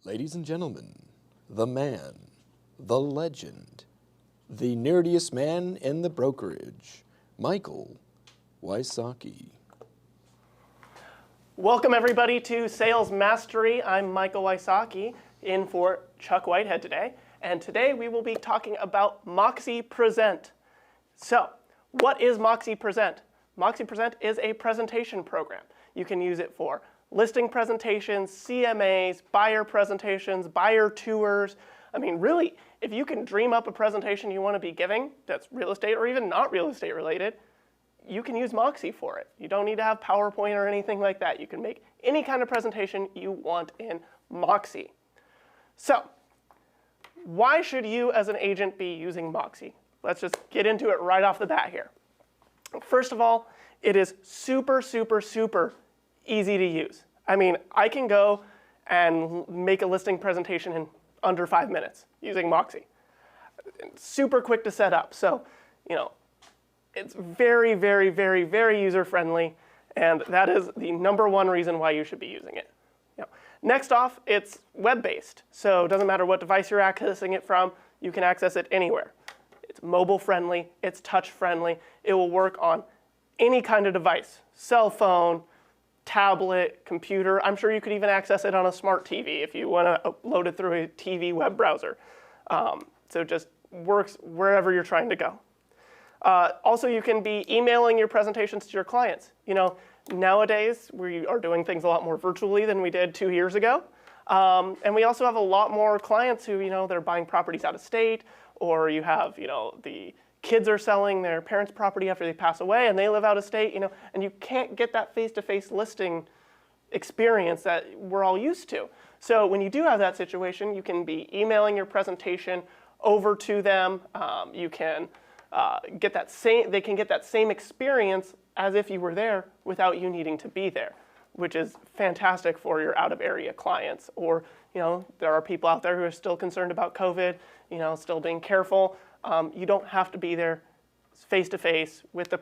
Ladies and gentlemen, the man, the legend, the nerdiest man in the brokerage, Michael Wysocki. Welcome everybody to Sales Mastery. I'm Michael Wysocki, in for Chuck Whitehead today. And today we will be talking about Moxi Present. So, what is Moxi Present? Moxi Present is a presentation program. You can use it for listing presentations, CMAs, buyer presentations, buyer tours. I mean, really, if you can dream up a presentation you want to be giving that's real estate or even not real estate related, you can use Moxi for it. You don't need to have PowerPoint or anything like that. You can make any kind of presentation you want in Moxi. So, why should you as an agent be using Moxi? Let's just get into it right off the bat here. First of all, it is super, super, super easy to use. I mean, I can go and make a listing presentation in under 5 minutes using Moxi. Super quick to set up. So, it's very, very, very, very user-friendly, and that is the number one reason why you should be using it. Next off, it's web-based. So it doesn't matter what device you're accessing it from, you can access it anywhere. It's mobile-friendly, it's touch-friendly, it will work on any kind of device, cell phone, tablet, computer. I'm sure you could even access it on a smart TV if you want to load it through a TV web browser. So it just works wherever you're trying to go. Also, you can be emailing your presentations to your clients. Nowadays, we are doing things a lot more virtually than we did 2 years ago. And we also have a lot more clients who, they're buying properties out of state, or you have, the kids are selling their parents' property after they pass away and they live out of state, and you can't get that face-to-face listing experience that we're all used to. So when you do have that situation, you can be emailing your presentation over to them. You can they can get that same experience as if you were there without you needing to be there, which is fantastic for your out-of-area clients. Or, there are people out there who are still concerned about COVID, still being careful. You don't have to be there face-to-face with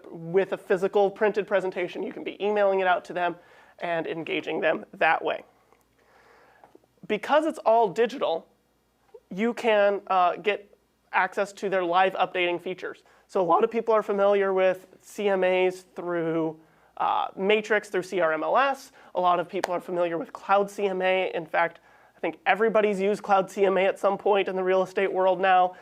a physical printed presentation. You can be emailing it out to them and engaging them that way. Because it's all digital, you can get access to their live updating features. So a lot of people are familiar with CMAs through Matrix, through CRMLS. A lot of people are familiar with Cloud CMA. In fact, I think everybody's used Cloud CMA at some point in the real estate world now.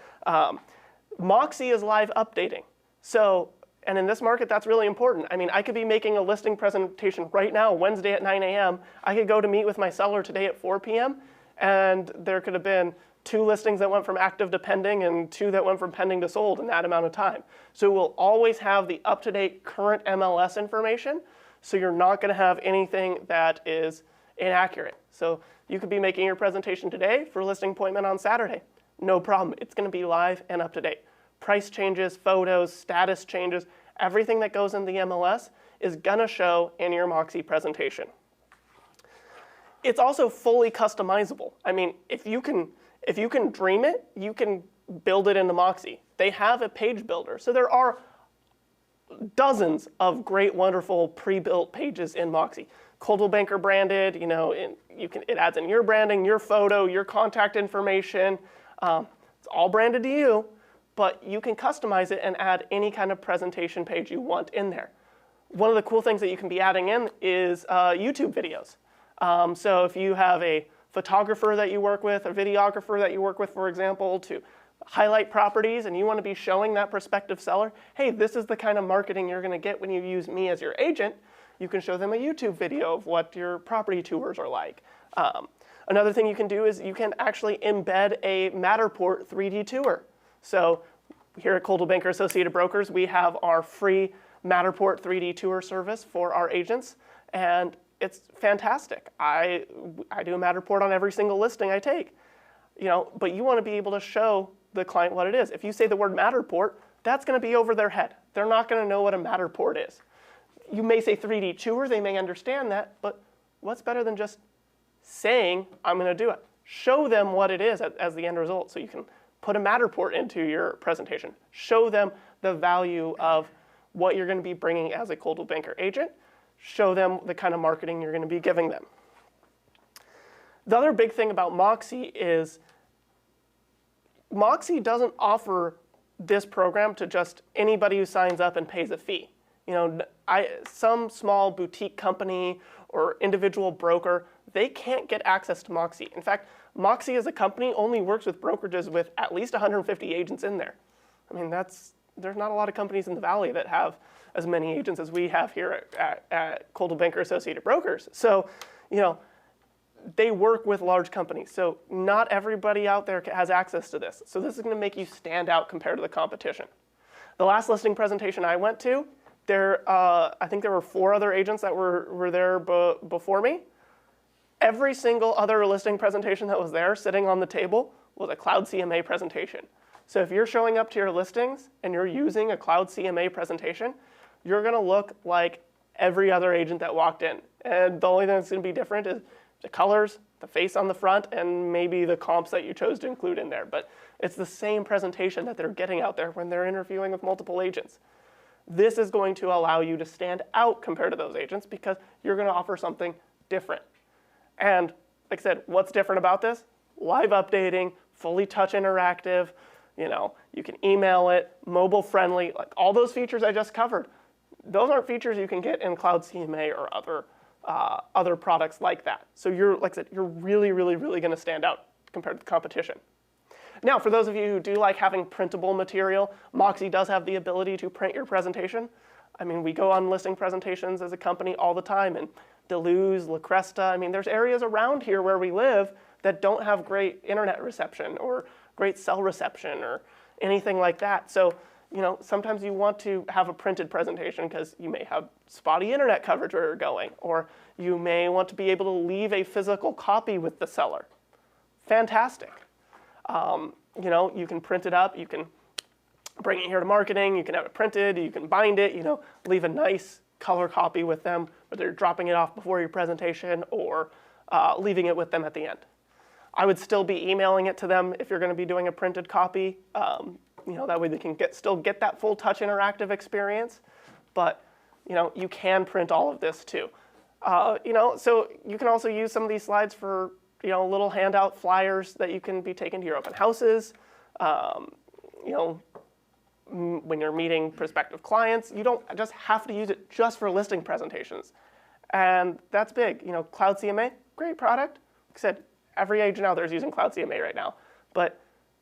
Moxi is live updating. So, and in this market, that's really important. I mean, I could be making a listing presentation right now, Wednesday at 9 a.m. I could go to meet with my seller today at 4 p.m. And there could have been 2 listings that went from active to pending and 2 that went from pending to sold in that amount of time. So we'll always have the up-to-date current MLS information, so you're not going to have anything that is inaccurate. So you could be making your presentation today for a listing appointment on Saturday. No problem. It's going to be live and up-to-date. Price changes, photos, status changes, everything that goes in the MLS is going to show in your Moxi presentation. It's also fully customizable. I mean, if you can dream it, you can build it into Moxi. They have a page builder. So there are dozens of great, wonderful pre-built pages in Moxi. Coldwell Banker branded, it adds in your branding, your photo, your contact information. It's all branded to you, but you can customize it and add any kind of presentation page you want in there. One of the cool things that you can be adding in is YouTube videos. So if you have a photographer that you work with, a videographer that you work with, for example, to highlight properties, and you want to be showing that prospective seller, hey, this is the kind of marketing you're going to get when you use me as your agent, you can show them a YouTube video of what your property tours are like. Another thing you can do is you can actually embed a Matterport 3D tour. So here at Coldwell Banker Associated Brokers, we have our free Matterport 3D tour service for our agents, and it's fantastic. I do a Matterport on every single listing I take. But you want to be able to show the client what it is. If you say the word Matterport, that's going to be over their head. They're not going to know what a Matterport is. You may say 3D tour, they may understand that, but what's better than just saying, I'm going to do it? Show them what it is as the end result, so you can put a Matterport into your presentation. Show them the value of what you're going to be bringing as a Coldwell Banker agent. Show them the kind of marketing you're going to be giving them. The other big thing about Moxi is Moxi doesn't offer this program to just anybody who signs up and pays a fee. Some small boutique company or individual broker, they can't get access to Moxi. In fact, Moxi as a company only works with brokerages with at least 150 agents in there. I mean, there's not a lot of companies in the Valley that have as many agents as we have here at Coldwell Banker Associated Brokers. So, they work with large companies. So not everybody out there has access to this. So this is going to make you stand out compared to the competition. The last listing presentation I went to, I think there were 4 other agents that were there before me. Every single other listing presentation that was there sitting on the table was a Cloud CMA presentation. So if you're showing up to your listings and you're using a Cloud CMA presentation, you're going to look like every other agent that walked in. And the only thing that's going to be different is the colors, the face on the front, and maybe the comps that you chose to include in there. But it's the same presentation that they're getting out there when they're interviewing with multiple agents. This is going to allow you to stand out compared to those agents because you're going to offer something different. And like I said, what's different about this? Live updating, fully touch interactive, you can email it, mobile friendly, like all those features I just covered. Those aren't features you can get in Cloud CMA or other products like that. So you're really, really, really going to stand out compared to the competition. Now, for those of you who do like having printable material, Moxi does have the ability to print your presentation. I mean, we go on listing presentations as a company all the time, and Duluth, La Cresta, I mean, there's areas around here where we live that don't have great internet reception or great cell reception or anything like that. So, sometimes you want to have a printed presentation because you may have spotty internet coverage where you're going, or you may want to be able to leave a physical copy with the seller. Fantastic. You can print it up, you can bring it here to marketing, you can have it printed, you can bind it, leave a nice color copy with them, whether you're dropping it off before your presentation or leaving it with them at the end. I would still be emailing it to them if you're going to be doing a printed copy. That way they can still get that full touch interactive experience. But, you can print all of this too. So you can also use some of these slides for, little handout flyers that you can be taking to your open houses. When you're meeting prospective clients, you don't just have to use it just for listing presentations. And that's big. Cloud CMA, great product. Like I said, every agent out there is using Cloud CMA right now. But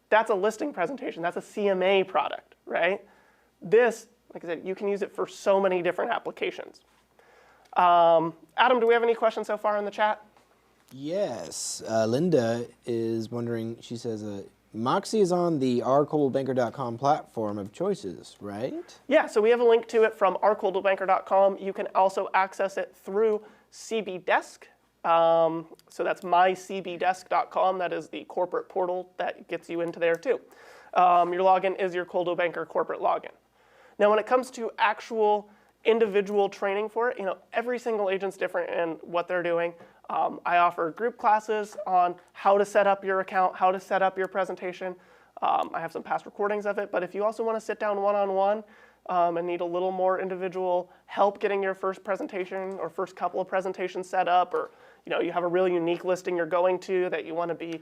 that's a listing presentation. That's a CMA product, right? This, like I said, you can use it for so many different applications. Adam, do we have any questions so far in the chat? Yes. Linda is wondering, she says, Moxi is on the rcoldwellbanker.com platform of choices, right? Yeah, so we have a link to it from rcoldwellbanker.com. You can also access it through CB Desk. So that's mycbdesk.com. That is the corporate portal that gets you into there too. Your login is your Coldwell Banker corporate login. Now, when it comes to actual individual training for it, every single agent's different in what they're doing. I offer group classes on how to set up your account, how to set up your presentation. I have some past recordings of it, but if you also want to sit down one-on-one and need a little more individual help getting your first presentation or first couple of presentations set up, or you have a really unique listing you're going to that you want to be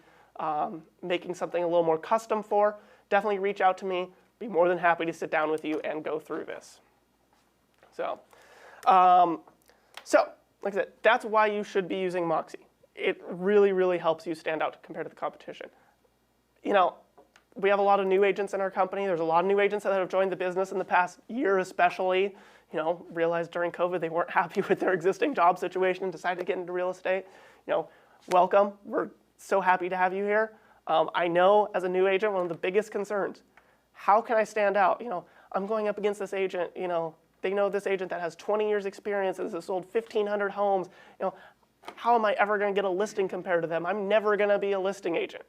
making something a little more custom for, definitely reach out to me. Be more than happy to sit down with you and go through this. So like I said, that's why you should be using Moxi. It really, really helps you stand out compared to the competition. We have a lot of new agents in our company. There's a lot of new agents that have joined the business in the past year especially, realized during COVID they weren't happy with their existing job situation and decided to get into real estate. Welcome. We're so happy to have you here. I know as a new agent, one of the biggest concerns, how can I stand out? I'm going up against this agent, they know this agent that has 20 years experience and has sold 1,500 homes. How am I ever going to get a listing compared to them? I'm never going to be a listing agent.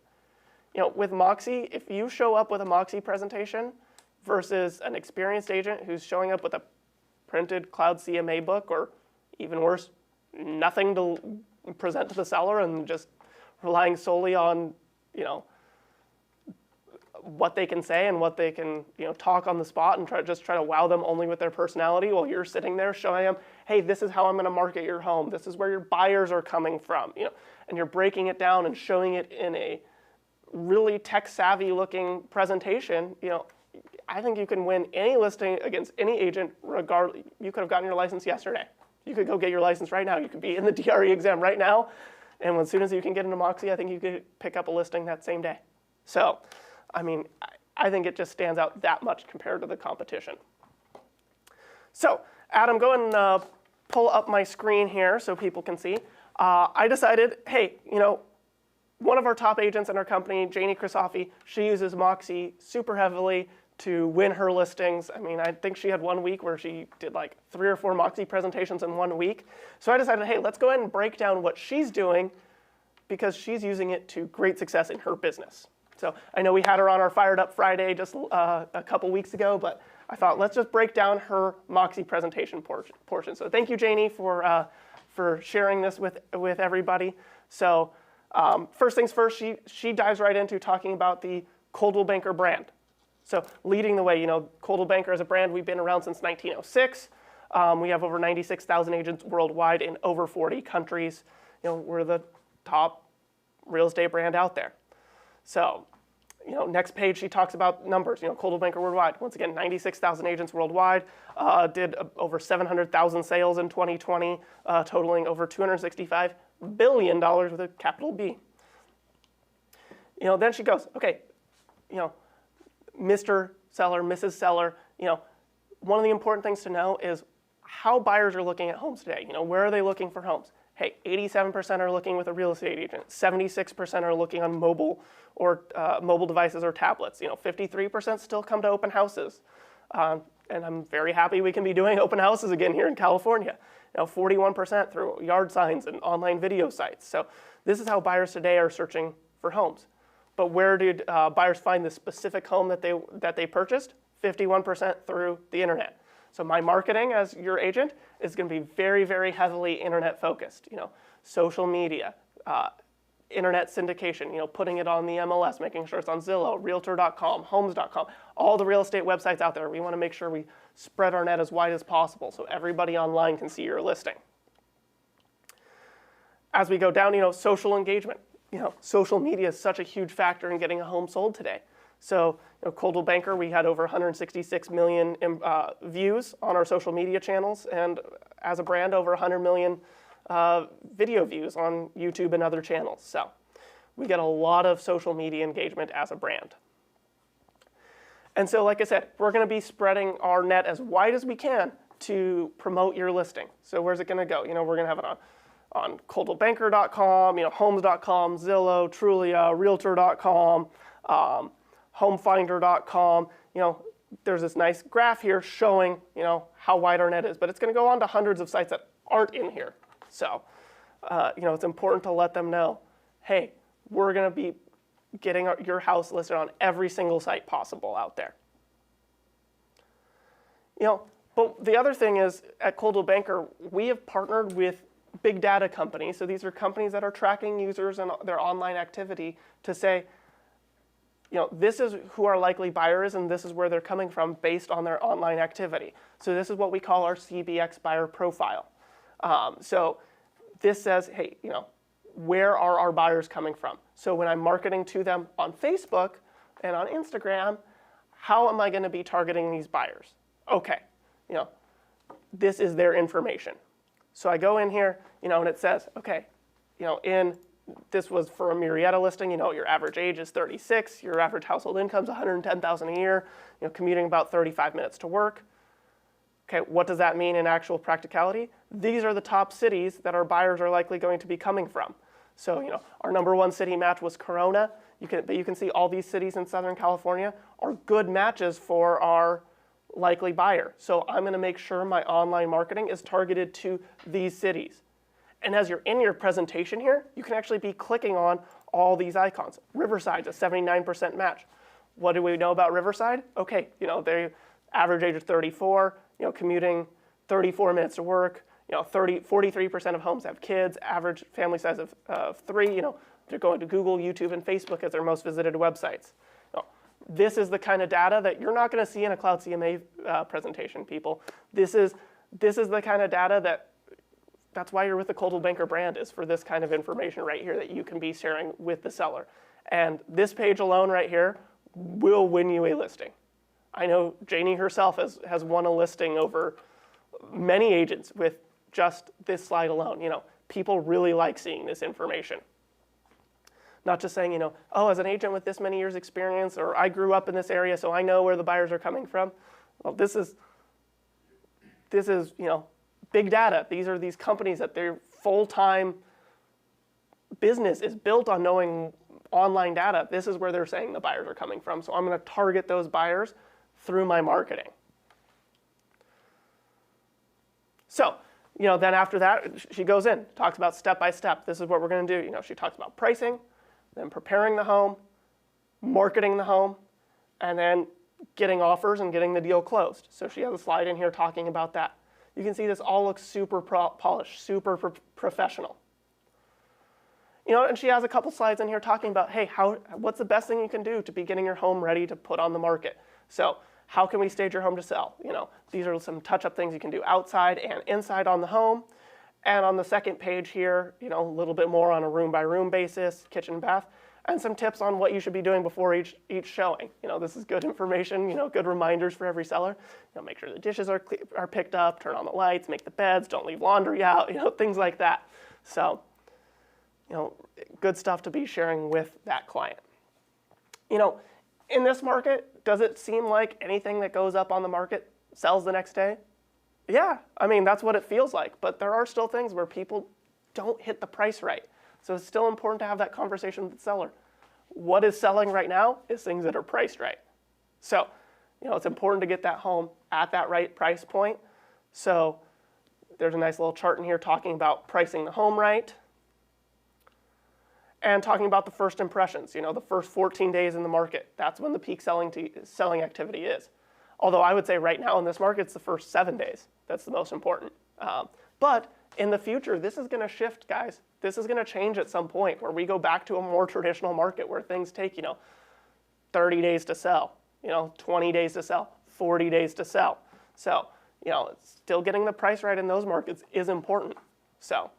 With Moxi, if you show up with a Moxi presentation versus an experienced agent who's showing up with a printed Cloud CMA book, or even worse, nothing to present to the seller and just relying solely on, what they can say and what they can talk on the spot and try to wow them only with their personality while you're sitting there showing them, hey, this is how I'm going to market your home. This is where your buyers are coming from. And you're breaking it down and showing it in a really tech-savvy looking presentation. I think you can win any listing against any agent regardless. You could have gotten your license yesterday. You could go get your license right now. You could be in the DRE exam right now. And as soon as you can get into Moxi, I think you could pick up a listing that same day. So, I think it just stands out that much compared to the competition. So, Adam, go and pull up my screen here so people can see. I decided, hey, one of our top agents in our company, Janie Krisofi, she uses Moxi super heavily to win her listings. I think she had 1 week where she did like 3 or 4 Moxi presentations in 1 week. So I decided, hey, let's go ahead and break down what she's doing because she's using it to great success in her business. So I know we had her on our Fired Up Friday just a couple weeks ago, but I thought let's just break down her Moxi presentation portion. So thank you, Janie, for sharing this with everybody. So first things first, she dives right into talking about the Coldwell Banker brand. So leading the way, Coldwell Banker as a brand, we've been around since 1906. We have over 96,000 agents worldwide in over 40 countries. We're the top real estate brand out there. So, next page she talks about numbers. Coldwell Banker worldwide. Once again, 96,000 agents worldwide. Did over 700,000 sales in 2020, totaling over $265 billion with a capital B. Then she goes, okay, Mr. Seller, Mrs. Seller, one of the important things to know is how buyers are looking at homes today. Where are they looking for homes? Hey, 87% are looking with a real estate agent. 76% are looking on mobile or mobile devices or tablets. 53% still come to open houses. And I'm very happy we can be doing open houses again here in California. 41% through yard signs and online video sites. So this is how buyers today are searching for homes. But where did buyers find the specific home that they purchased? 51% through the internet. So my marketing as your agent is going to be very, very heavily internet focused. Social media, internet syndication. Putting it on the MLS, making sure it's on Zillow, Realtor.com, Homes.com, all the real estate websites out there. We want to make sure we spread our net as wide as possible so everybody online can see your listing. As we go down, social engagement. Social media is such a huge factor in getting a home sold today. So, Coldwell Banker, we had over 166 million views on our social media channels, and as a brand, over 100 million video views on YouTube and other channels. So, we get a lot of social media engagement as a brand. And so, like I said, we're going to be spreading our net as wide as we can to promote your listing. So, where's it going to go? We're going to have it on coldwellbanker.com, homes.com, Zillow, Trulia, Realtor.com, homefinder.com. There's this nice graph here showing, how wide our net is, but it's going to go on to hundreds of sites that aren't in here. So, it's important to let them know, hey, we're going to be getting your house listed on every single site possible out there. But the other thing is at Coldwell Banker, we have partnered with big data companies. So these are companies that are tracking users and their online activity to say, this is who our likely buyer is and this is where they're coming from based on their online activity. So this is what we call our CBX buyer profile. So this says, hey, where are our buyers coming from? So when I'm marketing to them on Facebook and on Instagram, how am I going to be targeting these buyers? Okay, this is their information. So I go in here, and it says, okay, this was for a Murrieta listing, your average age is 36, your average household income is $110,000 a year, commuting about 35 minutes to work. Okay, what does that mean in actual practicality? These are the top cities that our buyers are likely going to be coming from. So, our number 1 city match was Corona. You can see all these cities in Southern California are good matches for our likely buyer. So I'm going to make sure my online marketing is targeted to these cities. And as you're in your presentation here, you can actually be clicking on all these icons. Riverside's a 79% match. What do we know about Riverside? Okay, they average age of 34, commuting 34 minutes to work. 43% of homes have kids, average family size of 3. They're going to Google, YouTube, and Facebook as their most visited websites. This is the kind of data that you're not going to see in a Cloud CMA presentation, people. This is the kind of data that's why you're with the Coldwell Banker brand, is for this kind of information right here that you can be sharing with the seller. And this page alone right here will win you a listing. I know Janie herself has won a listing over many agents with just this slide alone. People really like seeing this information. Not just saying, oh, as an agent with this many years experience, or I grew up in this area, so I know where the buyers are coming from. Well, this is big data. These are these companies that their full-time business is built on knowing online data. This is where they're saying the buyers are coming from. So I'm going to target those buyers through my marketing. So, then after that, she goes in, talks about step by step. This is what we're going to do. She talks about pricing, then preparing the home, marketing the home, and then getting offers and getting the deal closed. So she has a slide in here talking about that. You can see this all looks super polished, super professional. And she has a couple slides in here talking about, hey, what's the best thing you can do to be getting your home ready to put on the market? So how can we stage your home to sell? These are some touch-up things you can do outside and inside on the home. And on the second page here, a little bit more on a room-by-room basis, kitchen, bath, and some tips on what you should be doing before each showing. This is good information, good reminders for every seller. Make sure the dishes are picked up, turn on the lights, make the beds, don't leave laundry out, things like that. So, good stuff to be sharing with that client. In this market, does it seem like anything that goes up on the market sells the next day? Yeah, that's what it feels like, but there are still things where people don't hit the price right. So it's still important to have that conversation with the seller. What is selling right now is things that are priced right. So, it's important to get that home at that right price point. So there's a nice little chart in here talking about pricing the home right and talking about the first impressions, the first 14 days in the market. That's when the peak selling activity is. Although I would say right now in this market, it's the first 7 days. That's the most important. But in the future, this is going to shift, guys. This is going to change at some point where we go back to a more traditional market where things take, 30 days to sell, 20 days to sell, 40 days to sell. So, still getting the price right in those markets is important. So,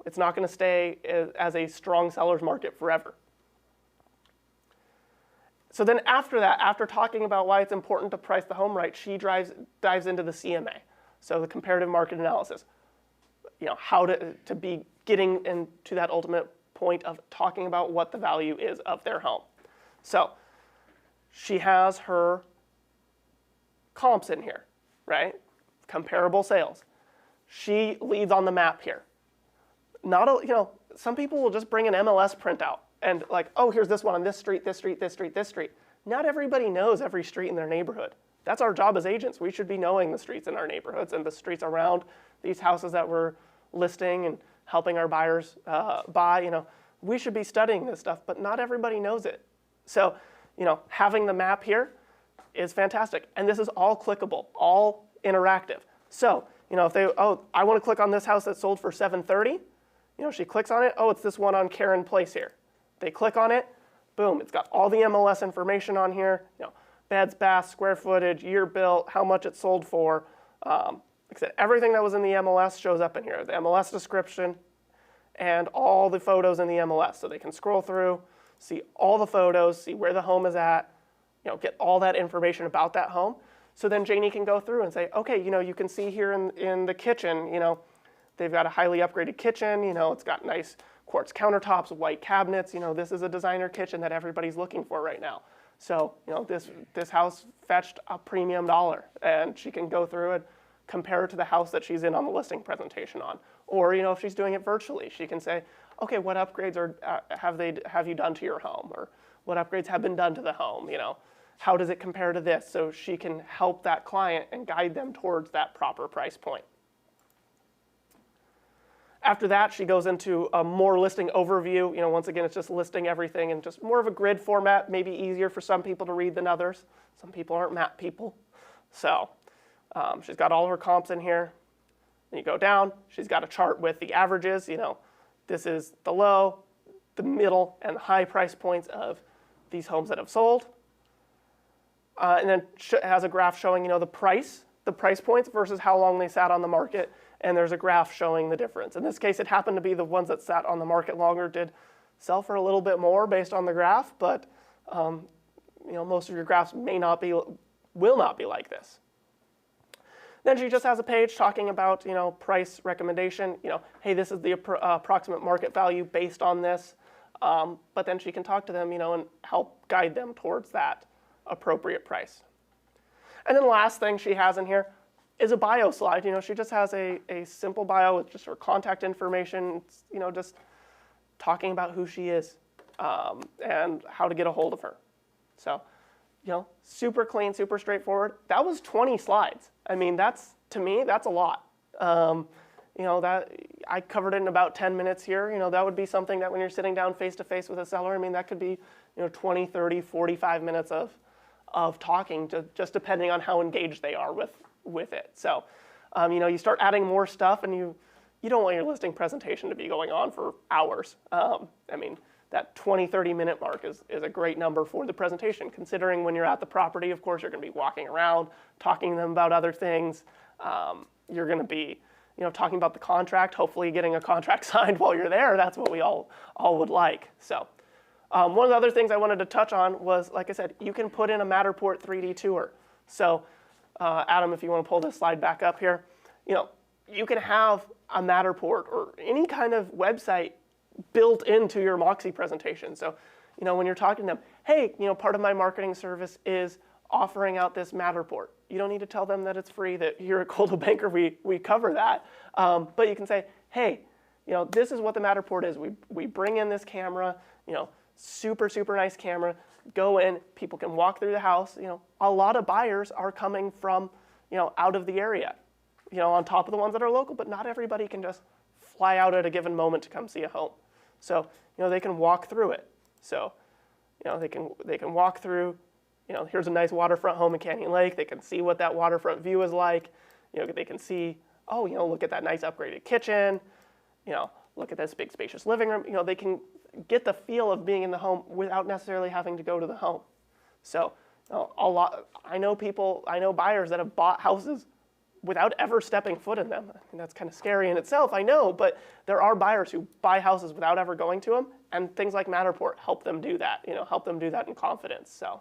it's not going to stay as a strong seller's market forever. So then after that, after talking about why it's important to price the home right, she dives into the CMA, so the comparative market analysis. How to be getting into that ultimate point of talking about what the value is of their home. So she has her comps in here, right? Comparable sales. She leads on the map here. Some people will just bring an MLS printout and like, oh, here's this one on this street, this street, this street, this street. Not everybody knows every street in their neighborhood. That's our job as agents. We should be knowing the streets in our neighborhoods and the streets around these houses that we're listing and helping our buyers buy. We should be studying this stuff, but not everybody knows it. So, having the map here is fantastic. And this is all clickable, all interactive. So, if I want to click on this house that sold for $730, she clicks on it, oh, it's this one on Karen Place here. They click on it, boom, it's got all the MLS information on here, beds, baths, square footage, year built, how much it sold for. Like I said, everything that was in the MLS shows up in here, the MLS description and all the photos in the MLS. So they can scroll through, see all the photos, see where the home is at, get all that information about that home. So then Janie can go through and say, okay, you can see here in the kitchen, they've got a highly upgraded kitchen, it's got nice quartz countertops, white cabinets, this is a designer kitchen that everybody's looking for right now. So, this house fetched a premium $1, and she can go through and compare it to the house that she's in on the listing presentation on. Or, if she's doing it virtually, she can say, okay, what upgrades have you done to your home? Or what upgrades have been done to the home? How does it compare to this? So she can help that client and guide them towards that proper price point. After that, she goes into a more listing overview. Once again, it's just listing everything in just more of a grid format, maybe easier for some people to read than others. Some people aren't map people. So she's got all her comps in here. And you go down, she's got a chart with the averages. This is the low, the middle, and the high price points of these homes that have sold. and then it has a graph showing, the price points versus how long they sat on the market, and there's a graph showing the difference. In this case, it happened to be the ones that sat on the market longer did sell for a little bit more based on the graph, but most of your graphs will not be like this. Then she just has a page talking about, price recommendation. Hey, this is the approximate market value based on this. But then she can talk to them, and help guide them towards that appropriate price. And then the last thing she has in here is a bio slide. She just has a simple bio with just her contact information, just talking about who she is and how to get a hold of her. So, super clean, super straightforward. That was 20 slides. I mean, to me, that's a lot. That I covered it in about 10 minutes here. That would be something that when you're sitting down face to face with a seller, I mean, that could be, 20, 30, 45 minutes of talking, just depending on how engaged they are with it. So, you start adding more stuff, and you don't want your listing presentation to be going on for hours. I mean, that 20, 30-minute mark is a great number for the presentation, considering when you're at the property, of course, you're going to be walking around, talking to them about other things. You're going to be, talking about the contract, hopefully getting a contract signed while you're there. That's what we all would like. So one of the other things I wanted to touch on was, like I said, you can put in a Matterport 3D tour. So Adam, if you want to pull this slide back up here, you can have a Matterport or any kind of website built into your Moxi presentation. So, when you're talking to them, hey, part of my marketing service is offering out this Matterport. You don't need to tell them that it's free, that here at Coldwell Banker we cover that. But you can say, hey, this is what the Matterport is. We bring in this camera, super, super nice camera, go in, people can walk through the house. A lot of buyers are coming from, out of the area, on top of the ones that are local, but not everybody can just fly out at a given moment to come see a home. So, they can walk through it. So, they can walk through, here's a nice waterfront home in Canyon Lake. They can see what that waterfront view is like. They can see, look at that nice upgraded kitchen. Look at this big spacious living room. They can get the feel of being in the home without necessarily having to go to the home. So, I know buyers that have bought houses without ever stepping foot in them. I mean, that's kind of scary in itself, I know, but there are buyers who buy houses without ever going to them, and things like Matterport help them do that, help them do that in confidence. So,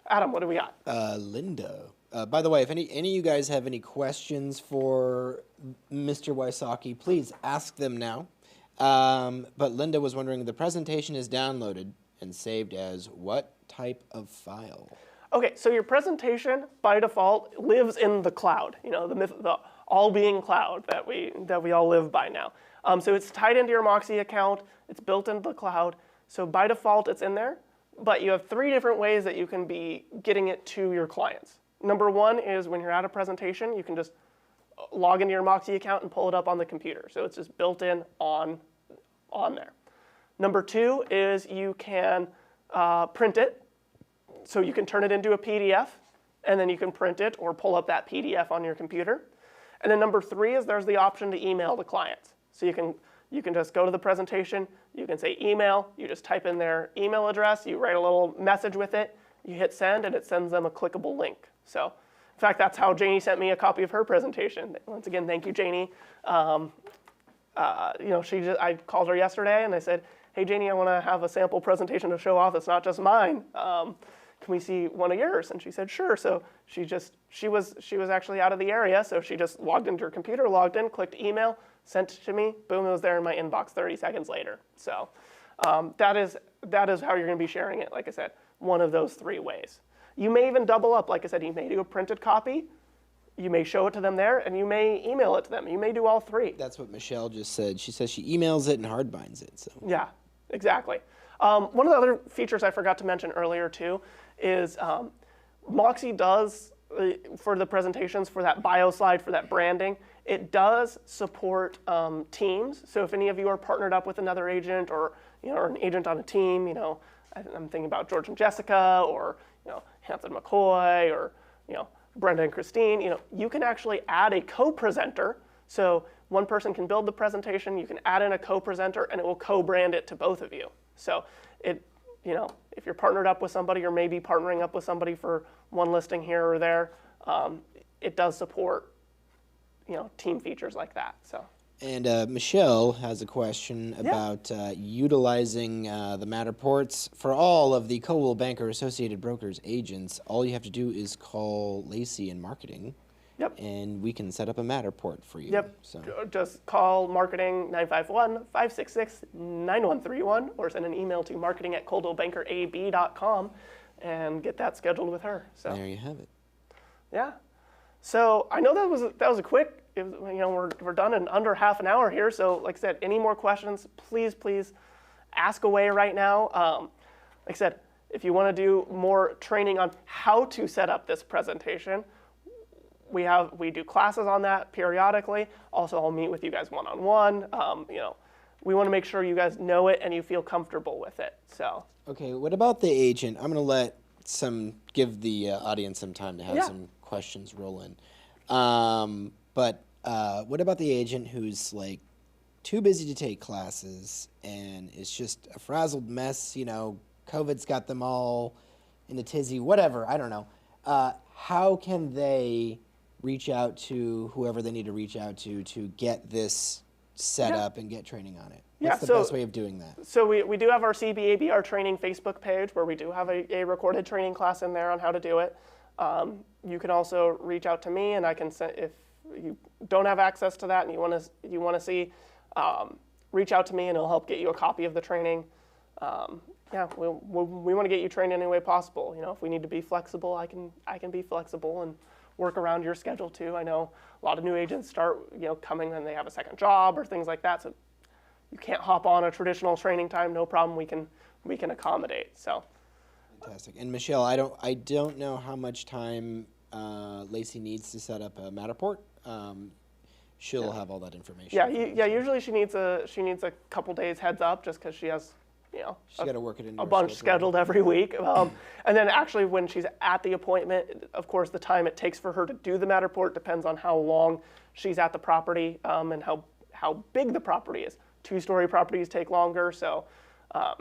Adam, what do we got? Linda. By the way, if any of you guys have any questions for Mr. Wysocki, please ask them now. But Linda was wondering, the presentation is downloaded and saved as what type of file? Okay, so your presentation by default lives in the cloud. The all-being cloud that we all live by now. So it's tied into your Moxi account. It's built into the cloud. So by default, it's in there. But you have 3 different ways that you can be getting it to your clients. Number 1 is when you're at a presentation, you can just log into your Moxi account and pull it up on the computer. So it's just built in on there. Number 2 is you can print it. So you can turn it into a PDF, and then you can print it or pull up that PDF on your computer. And then number 3 is there's the option to email the clients. So you can just go to the presentation, you can say email, you just type in their email address, you write a little message with it, you hit send, and it sends them a clickable link. So in fact, that's how Janie sent me a copy of her presentation. Once again, thank you, Janie. I called her yesterday and I said, hey, Janie, I want to have a sample presentation to show off. It's not just mine. Can we see one of yours? And she said, sure. So she was actually out of the area, so she just logged into her computer, logged in, clicked email, sent it to me, boom, it was there in my inbox 30 seconds later. So that is how you're going to be sharing it, like I said, one of those 3 ways. You may even double up, like I said, you may do a printed copy, you may show it to them there, and you may email it to them. You may do all 3. That's what Michelle just said. She says she emails it and hard binds it. So. Yeah, exactly. One of the other features I forgot to mention earlier too is Moxi does, for the presentations, for that bio slide, for that branding, it does support teams. So if any of you are partnered up with another agent or an agent on a team, I'm thinking about George and Jessica or Hampton McCoy or Brenda and Christine, you can actually add a co-presenter. So one person can build the presentation, you can add in a co-presenter, and it will co-brand it to both of you. So if you're partnered up with somebody or maybe partnering up with somebody for one listing here or there, it does support, team features like that. So. And Michelle has a question about utilizing the Matterports for all of the Coldwell Banker Associated Brokers agents. All you have to do is call Lacey in marketing. Yep. And we can set up a Matterport for you. Yep. So just call marketing 951-566-9131 or send an email to marketing@coldwellbankerab.com and get that scheduled with her. So there you have it. Yeah. So I know that was a quick. We're done in under half an hour here. So like I said, any more questions, please ask away right now. Like I said, if you want to do more training on how to set up this presentation, we do classes on that periodically. Also, I'll meet with you guys one-on-one. We want to make sure you guys know it and you feel comfortable with it. So. Okay, what about the agent? I'm going to give the audience some time to have some questions roll in. But what about the agent who's like too busy to take classes and is just a frazzled mess? COVID's got them all in a tizzy, whatever, I don't know. How can they reach out to whoever they need to reach out to get this set up and get training on it? What's the best way of doing that? So we do have our CBABR training Facebook page where we do have a recorded training class in there on how to do it. You can also reach out to me, and I can send, if you don't have access to that and you want to see, reach out to me and it'll help get you a copy of the training. We want to get you trained any way possible. If we need to be flexible, I can be flexible and work around your schedule too. I know a lot of new agents start coming and they have a second job or things like that, so you can't hop on a traditional training time. No problem. We can accommodate. So. Fantastic. And Michelle, I don't know how much time Lacey needs to set up a Matterport. She'll have all that information. Usually she needs a couple days heads up just because she has she's got to work it in a bunch scheduled every week. And then actually when she's at the appointment, of course the time it takes for her to do the Matterport depends on how long she's at the property and how big the property is. 2-story properties take longer, so a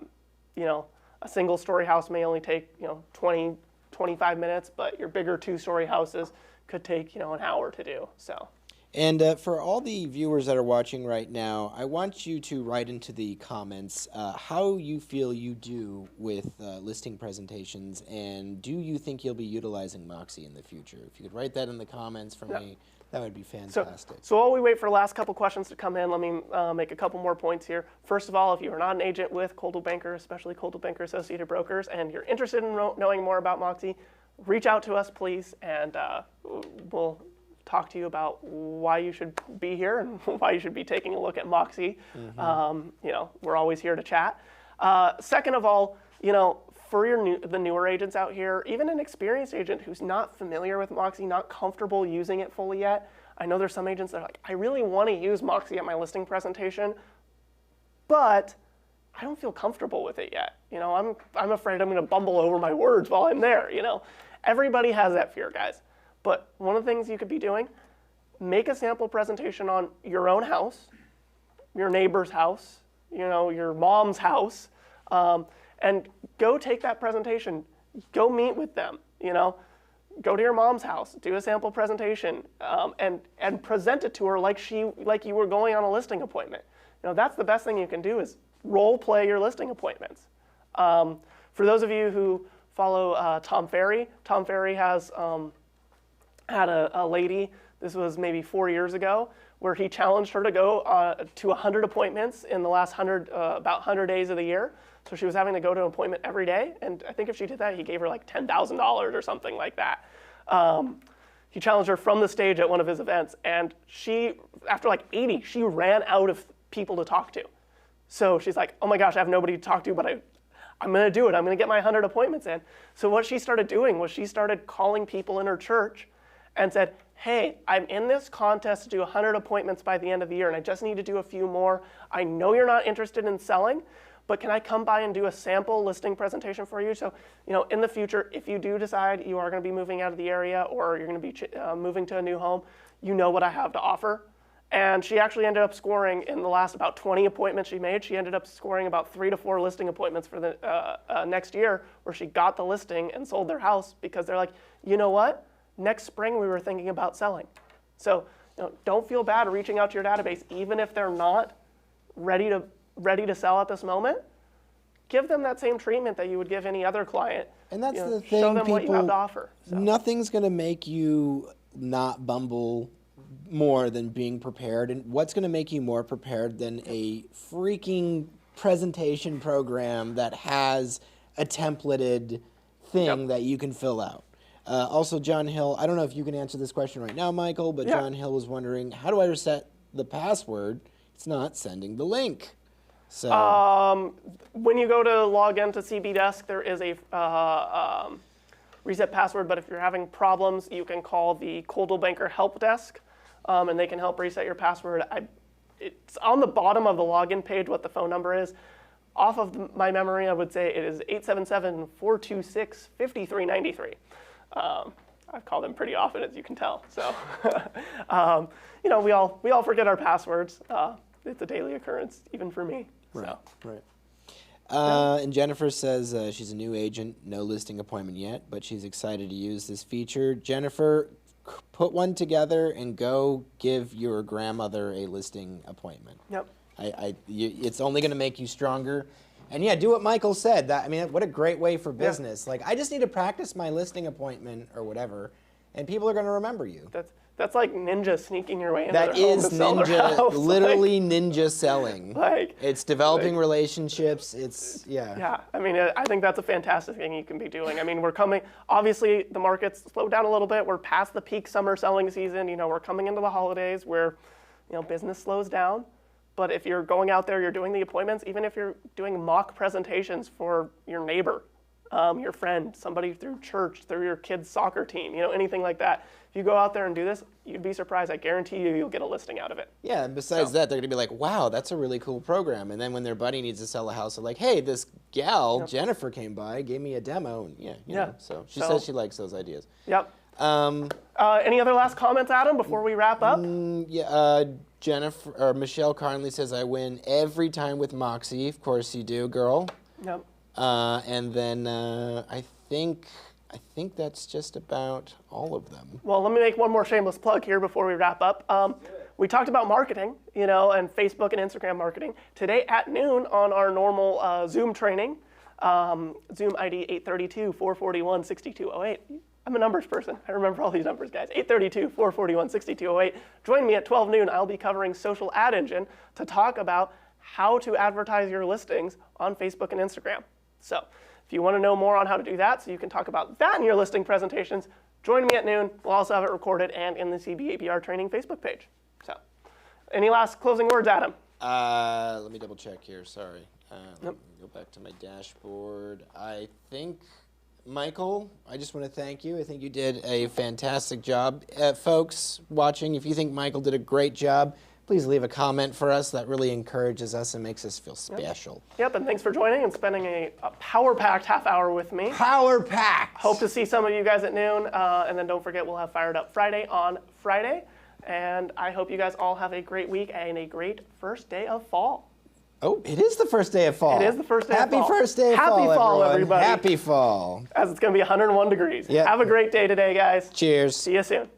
single-story house may only take 20, 25 minutes, but your bigger 2-story houses could take an hour to do. So. And for all the viewers that are watching right now, I want you to write into the comments how you feel you do with listing presentations, and do you think you'll be utilizing Moxi in the future? If you could write that in the comments for me, that would be fantastic. So while we wait for the last couple questions to come in, let me make a couple more points here. First of all, if you are not an agent with Coldwell Banker, especially Coldwell Banker Associated Brokers, and you're interested in knowing more about Moxi, reach out to us, please, and we'll talk to you about why you should be here and why you should be taking a look at Moxi. We're always here to chat. Second of all, for the newer agents out here, even an experienced agent who's not familiar with Moxi, not comfortable using it fully yet, I know there's some agents that are like, I really want to use Moxi at my listing presentation, but I don't feel comfortable with it yet. I'm afraid I'm going to bumble over my words while I'm there. Everybody has that fear, guys. But one of the things you could be doing, make a sample presentation on your own house, your neighbor's house, your mom's house, and go take that presentation. Go meet with them, Go to your mom's house, do a sample presentation, and present it to her like you were going on a listing appointment. That's the best thing you can do is role play your listing appointments. For those of you who follow Tom Ferry has had a lady, this was maybe 4 years ago, where he challenged her to go to 100 appointments in the last about 100 days of the year. So she was having to go to an appointment every day, and I think if she did that, he gave her like $10,000 or something like that. He challenged her from the stage at one of his events, and she, after like 80, she ran out of people to talk to. So she's like, oh my gosh, I have nobody to talk to, but I'm going to do it. I'm going to get my 100 appointments in. So what she started doing was she started calling people in her church and said, hey, I'm in this contest to do 100 appointments by the end of the year, and I just need to do a few more. I know you're not interested in selling, but can I come by and do a sample listing presentation for you? So, in the future, if you do decide you are going to be moving out of the area or you're going to be moving to a new home, you know what I have to offer. And she actually ended up scoring in the last about 20 appointments she made. She ended up scoring about 3 to 4 listing appointments for the next year, where she got the listing and sold their house because they're like, you know what? Next spring we were thinking about selling. So don't feel bad reaching out to your database, even if they're not ready to sell at this moment. Give them that same treatment that you would give any other client. And that's the thing, show them people, what you have to offer. So. Nothing's going to make you not bumble more than being prepared. And what's going to make you more prepared than a freaking presentation program that has a templated thing that you can fill out? Also, John Hill, I don't know if you can answer this question right now, Michael, but John Hill was wondering, how do I reset the password? It's not sending the link. So when you go to log into CB Desk, there is a reset password, but if you're having problems, you can call the Coldwell Banker help desk, and they can help reset your password. It's on the bottom of the login page what the phone number is. Off of my memory, I would say it is 877-426-5393. I've called them pretty often, as you can tell. So, we all forget our passwords. It's a daily occurrence, even for me. Right. So. Right. And Jennifer says she's a new agent, no listing appointment yet, but she's excited to use this feature. Jennifer, put one together and go give your grandmother a listing appointment. Yep. It's only going to make you stronger. And yeah, do what Michael said. What a great way for business. Yeah. Like, I just need to practice my listing appointment or whatever, and people are going to remember you. That's like ninja sneaking your way into That their home is to sell their ninja, house. literally ninja selling. It's developing like- relationships. Yeah, I think that's a fantastic thing you can be doing. We're coming, obviously the market's slowed down a little bit. We're past the peak summer selling season. We're coming into the holidays where, business slows down. But if you're going out there, you're doing the appointments, even if you're doing mock presentations for your neighbor, your friend, somebody through church, through your kid's soccer team, anything like that. If you go out there and do this, you'd be surprised. I guarantee you'll get a listing out of it. Yeah, and besides that, they're going to be like, wow, that's a really cool program. And then when their buddy needs to sell a house, they're like, hey, this gal, Jennifer, came by, gave me a demo. And so she says she likes those ideas. Yep. Any other last comments, Adam, before we wrap up? Jennifer or Michelle Carnley says, I win every time with Moxi. Of course you do, girl. Yep. And then I think that's just about all of them. Well, let me make one more shameless plug here before we wrap up. We talked about marketing, and Facebook and Instagram marketing. Today at noon on our normal Zoom training, Zoom ID 832-441-6208. I'm a numbers person. I remember all these numbers, guys. 832-441-6208. Join me at 12 noon. I'll be covering Social Ad Engine to talk about how to advertise your listings on Facebook and Instagram. So if you want to know more on how to do that, so you can talk about that in your listing presentations, join me at noon. We'll also have it recorded and in the CBAPR training Facebook page. So any last closing words, Adam? Let me double check here. Sorry. Let me go back to my dashboard. I think, Michael, I just want to thank you. I think you did a fantastic job. Folks watching, if you think Michael did a great job, please leave a comment for us. That really encourages us and makes us feel special. Yep, and thanks for joining and spending a power-packed half hour with me. Power-packed! Hope to see some of you guys at noon. And then don't forget, we'll have Fired Up Friday on Friday. And I hope you guys all have a great week and a great first day of fall. Oh, it is the first day of fall. It is the first day of fall. Happy first day of fall, Happy fall, everybody. Happy fall. As it's going to be 101 degrees. Yep. Have a great day today, guys. Cheers. See you soon.